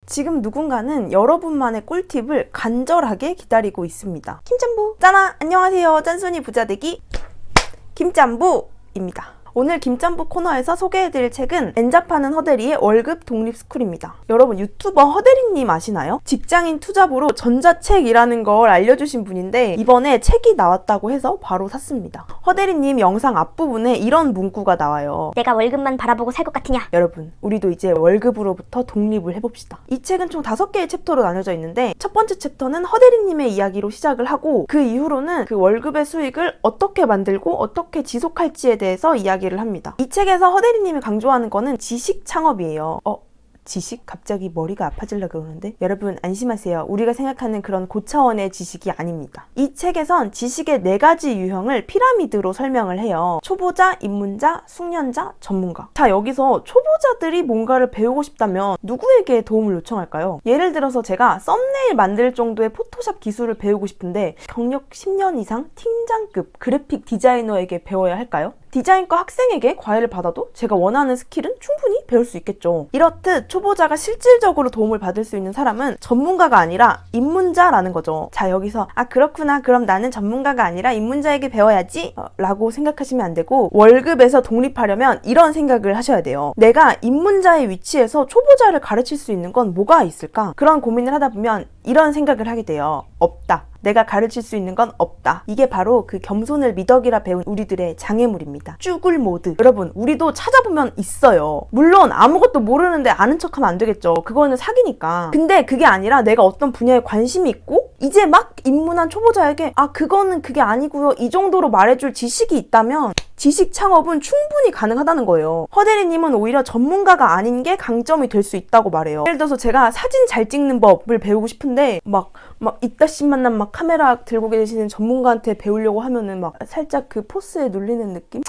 지금 누군가는 여러분만의 꿀팁을 간절하게 기다리고 있습니다. 김짬부! 짜나! 안녕하세요. 짠순이 부자되기 김짬부입니다. 오늘 김짬부 코너에서 소개해드릴 책은 엔잡하는 허대리의 월급 독립스쿨입니다. 여러분 유튜버 허대리님 아시나요? 직장인 투잡으로 전자책이라는 걸 알려주신 분인데 이번에 책이 나왔다고 해서 바로 샀습니다. 허대리님 영상 앞부분에 이런 문구가 나와요. 내가 월급만 바라보고 살 것 같으냐? 여러분 우리도 이제 월급으로부터 독립을 해봅시다. 이 책은 총 5개의 챕터로 나눠져 있는데 첫 번째 챕터는 허대리님의 이야기로 시작을 하고 그 이후로는 그 월급의 수익을 어떻게 만들고 어떻게 지속할지에 대해서 이야기를 합니다. 이 책에서 허대리님이 강조하는 거는 지식 창업이에요. 지식? 갑자기 머리가 아파지려고 그러는데? 여러분 안심하세요. 우리가 생각하는 그런 고차원의 지식이 아닙니다. 이 책에선 지식의 4가지 유형을 피라미드로 설명을 해요. 초보자, 입문자, 숙련자, 전문가. 자, 여기서 초보자들이 뭔가를 배우고 싶다면 누구에게 도움을 요청할까요? 예를 들어서 제가 썸네일 만들 정도의 포토샵 기술을 배우고 싶은데 경력 10년 이상 팀장급 그래픽 디자이너에게 배워야 할까요? 디자인과 학생에게 과외를 받아도 제가 원하는 스킬은 충분히 배울 수 있겠죠. 이렇듯 초보자가 실질적으로 도움을 받을 수 있는 사람은 전문가가 아니라 입문자라는 거죠. 자, 여기서 그렇구나, 그럼 나는 전문가가 아니라 입문자에게 배워야지 라고 생각하시면 안 되고, 월급에서 독립하려면 이런 생각을 하셔야 돼요. 내가 입문자의 위치에서 초보자를 가르칠 수 있는 건 뭐가 있을까? 그런 고민을 하다 보면 이런 생각을 하게 돼요. 없다. 내가 가르칠 수 있는 건 없다. 이게 바로 그 겸손을 미덕이라 배운 우리들의 장애물입니다. 쭈글 모드. 여러분 우리도 찾아보면 있어요. 물론 아무것도 모르는데 아는 척하면 안 되겠죠. 그거는 사기니까. 근데 그게 아니라 내가 어떤 분야에 관심이 있고 이제 막 입문한 초보자에게 그거는 그게 아니고요, 이 정도로 말해줄 지식이 있다면 지식 창업은 충분히 가능하다는 거예요. 허대리님은 오히려 전문가가 아닌 게 강점이 될 수 있다고 말해요. 예를 들어서 제가 사진 잘 찍는 법을 배우고 싶은데 막 이따신만난 막 카메라 들고 계시는 전문가한테 배우려고 하면은 막 살짝 그 포스에 눌리는 느낌?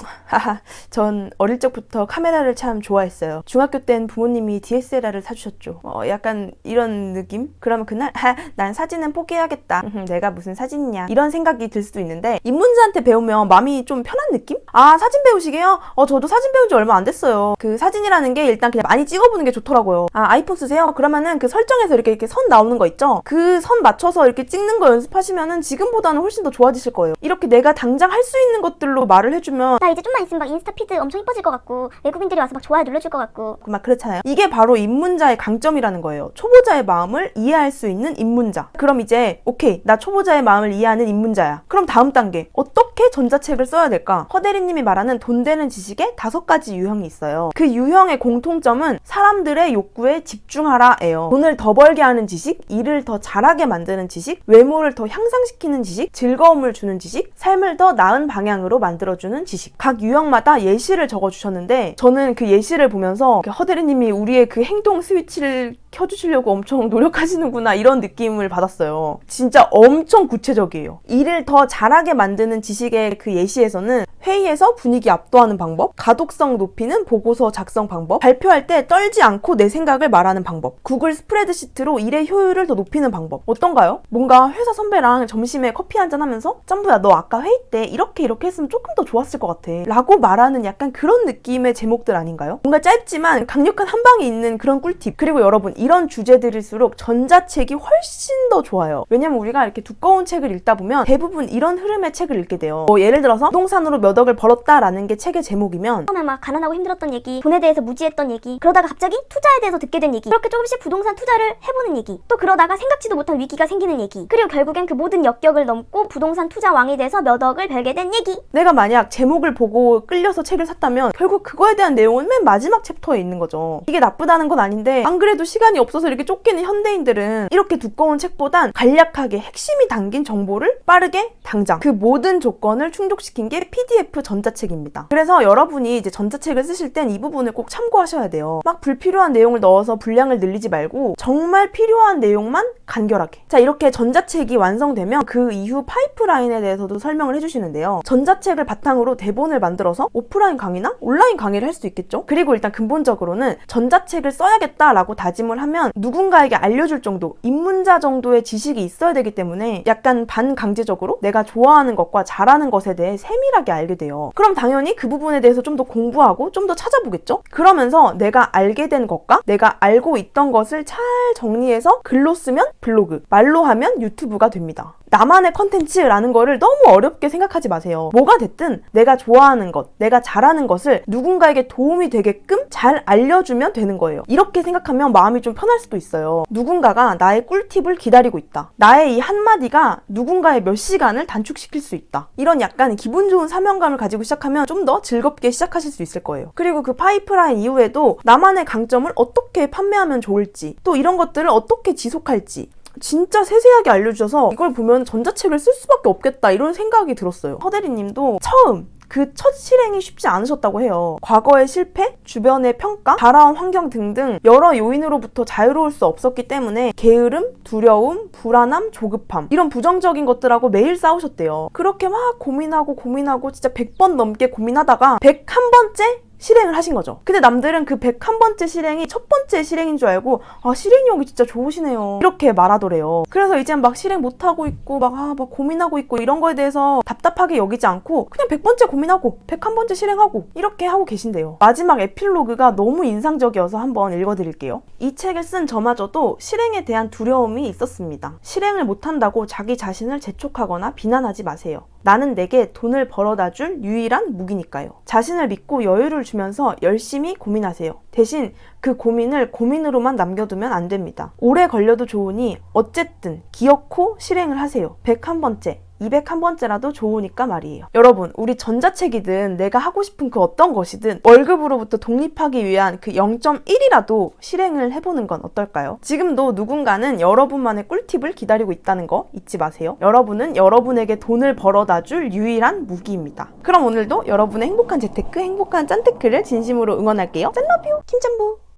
전 어릴 적부터 카메라를 참 좋아했어요. 중학교 땐 부모님이 DSLR을 사주셨죠. 약간 이런 느낌? 그러면 그날 난 사진은 포기해야겠다. 내가 무슨 사진이냐 이런 생각이 들 수도 있는데, 입문자한테 배우면 마음이 좀 편한 느낌? 사진 배우시게요? 저도 사진 배운 지 얼마 안 됐어요. 그 사진이라는 게 일단 그냥 많이 찍어보는 게 좋더라고요. 아이폰 쓰세요? 그러면은 그 설정에서 이렇게 선 나오는 거 있죠? 그 선 맞춰서 이렇게 찍는 거 연습하시면은 지금보다는 훨씬 더 좋아지실 거예요. 이렇게 내가 당장 할 수 있는 것들로 말을 해주면 나 이제 좀만 있으면 막 인스타 피드 엄청 이뻐질 것 같고 외국인들이 와서 막 좋아요 눌러줄 것 같고 막 그렇잖아요. 이게 바로 입문자의 강점이라는 거예요. 초보자의 마음을 이해할 수 있는 입문자. 그럼 이제 오케이, 나 초보자의 마음을 이해하는 입문자야. 그럼 다음 단계, 어떻게 전자책을 써야 될까? 허대리님이 말하는 돈 되는 지식에 5가지 유형이 있어요. 그 유형의 공통점은 사람들의 욕구에 집중하라예요. 돈을 더 벌게 하는 지식, 일을 더 잘하게 만드는 지식, 외모를 더 향상시키는 지식, 즐거움을 주는 지식, 삶을 더 나은 방향으로 만들어주는 지식. 각 유형마다 예시를 적어주셨는데 저는 그 예시를 보면서 허대리님이 우리의 그 행동 스위치를 켜주시려고 엄청 노력하시는구나 이런 느낌을 받았어요. 진짜 엄청 구체적이에요. 일을 더 잘하게 만드는 지식의 그 예시에서는 회의에서 분위기 압도하는 방법, 가독성 높이는 보고서 작성 방법, 발표할 때 떨지 않고 내 생각을 말하는 방법, 구글 스프레드시트로 일의 효율을 더 높이는 방법. 어떤가요? 뭔가 회사 선배랑 점심에 커피 한잔 하면서 짬부야 너 아까 회의 때 이렇게 했으면 조금 더 좋았을 것 같아 라고 말하는 약간 그런 느낌의 제목들 아닌가요? 뭔가 짧지만 강력한 한 방이 있는 그런 꿀팁. 그리고 여러분 이런 주제들일수록 전자책이 훨씬 더 좋아요. 왜냐면 우리가 이렇게 두꺼운 책을 읽다 보면 대부분 이런 흐름의 책을 읽게 돼요. 예를 들어서 부동산으로 몇 억을 벌었다라는 게 책의 제목이면 처음에 막 가난하고 힘들었던 얘기, 돈에 대해서 무지했던 얘기, 그러다가 갑자기 투자에 대해서 듣게 된 얘기, 그렇게 조금씩 부동산 투자를 해보는 얘기, 또 그러다가 생각지도 못한 위기가 생기는 얘기, 그리고 결국엔 그 모든 역경을 넘고 부동산 투자 왕이 돼서 몇 억을 벌게 된 얘기. 내가 만약 제목을 보고 끌려서 책을 샀다면 결국 그거에 대한 내용은 맨 마지막 챕터에 있는 거죠. 이게 나쁘다는 건 아닌데 안 그래도 시간이 없어서 이렇게 쫓기는 현대인들은 이렇게 두꺼운 책보단 간략하게 핵심이 담긴 정보를 빠르게 당장 그 모든 조건을 충족시킨 게 PDF 전자책입니다. 그래서 여러분이 이제 전자책을 쓰실 땐 이 부분을 꼭 참고하셔야 돼요. 막 불필요한 내용을 넣어서 분량을 늘리지 말고 정말 필요한 내용만 간결하게. 자, 이렇게 전자책이 완성되면 그 이후 파이프라인에 대해서도 설명을 해주시는데요. 전자책을 바탕으로 대본을 만들어서 오프라인 강의나 온라인 강의를 할 수 있겠죠? 그리고 일단 근본적으로는 전자책을 써야겠다라고 다짐을 생각을 하면 누군가에게 알려줄 정도, 입문자 정도의 지식이 있어야 되기 때문에 약간 반강제적으로 내가 좋아하는 것과 잘하는 것에 대해 세밀하게 알게 돼요. 그럼 당연히 그 부분에 대해서 좀 더 공부하고 좀 더 찾아보겠죠? 그러면서 내가 알게 된 것과 내가 알고 있던 것을 잘 정리해서 글로 쓰면 블로그, 말로 하면 유튜브가 됩니다. 나만의 컨텐츠라는 거를 너무 어렵게 생각하지 마세요. 뭐가 됐든 내가 좋아하는 것, 내가 잘하는 것을 누군가에게 도움이 되게끔 잘 알려주면 되는 거예요. 이렇게 생각하면 마음이 좀 편할 수도 있어요. 누군가가 나의 꿀팁을 기다리고 있다. 나의 이 한마디가 누군가의 몇 시간을 단축시킬 수 있다. 이런 약간 기분 좋은 사명감을 가지고 시작하면 좀 더 즐겁게 시작하실 수 있을 거예요. 그리고 그 파이프라인 이후에도 나만의 강점을 어떻게 판매하면 좋을지, 또 이런 것들을 어떻게 지속할지 진짜 세세하게 알려주셔서 이걸 보면 전자책을 쓸 수밖에 없겠다 이런 생각이 들었어요. 허대리님도 처음 그 첫 실행이 쉽지 않으셨다고 해요. 과거의 실패, 주변의 평가, 살아온 환경 등등 여러 요인으로부터 자유로울 수 없었기 때문에 게으름, 두려움, 불안함, 조급함 이런 부정적인 것들하고 매일 싸우셨대요. 그렇게 막 고민하고 진짜 100번 넘게 고민하다가 101번째 실행을 하신 거죠. 근데 남들은 그 101번째 실행이 첫 번째 실행인 줄 알고 아 실행력이 진짜 좋으시네요 이렇게 말하더래요. 그래서 이제 막 실행 못하고 있고 막 고민하고 있고 이런 거에 대해서 답답하게 여기지 않고 그냥 100번째 고민하고 101번째 실행하고 이렇게 하고 계신대요. 마지막 에필로그가 너무 인상적이어서 한번 읽어드릴게요. 이 책을 쓴 저마저도 실행에 대한 두려움이 있었습니다. 실행을 못한다고 자기 자신을 재촉하거나 비난하지 마세요. 나는 내게 돈을 벌어다 줄 유일한 무기니까요. 자신을 믿고 여유를 주면서 열심히 고민하세요. 대신 그 고민을 고민으로만 남겨두면 안 됩니다. 오래 걸려도 좋으니 어쨌든 기어코 실행을 하세요. 101번째, 201번째라도 좋으니까 말이에요. 여러분, 우리 전자책이든 내가 하고 싶은 그 어떤 것이든 월급으로부터 독립하기 위한 그 0.1이라도 실행을 해보는 건 어떨까요? 지금도 누군가는 여러분만의 꿀팁을 기다리고 있다는 거 잊지 마세요. 여러분은 여러분에게 돈을 벌어다 줄 유일한 무기입니다. 그럼 오늘도 여러분의 행복한 재테크, 행복한 짠테크를 진심으로 응원할게요. 짠러뷰 김짠부.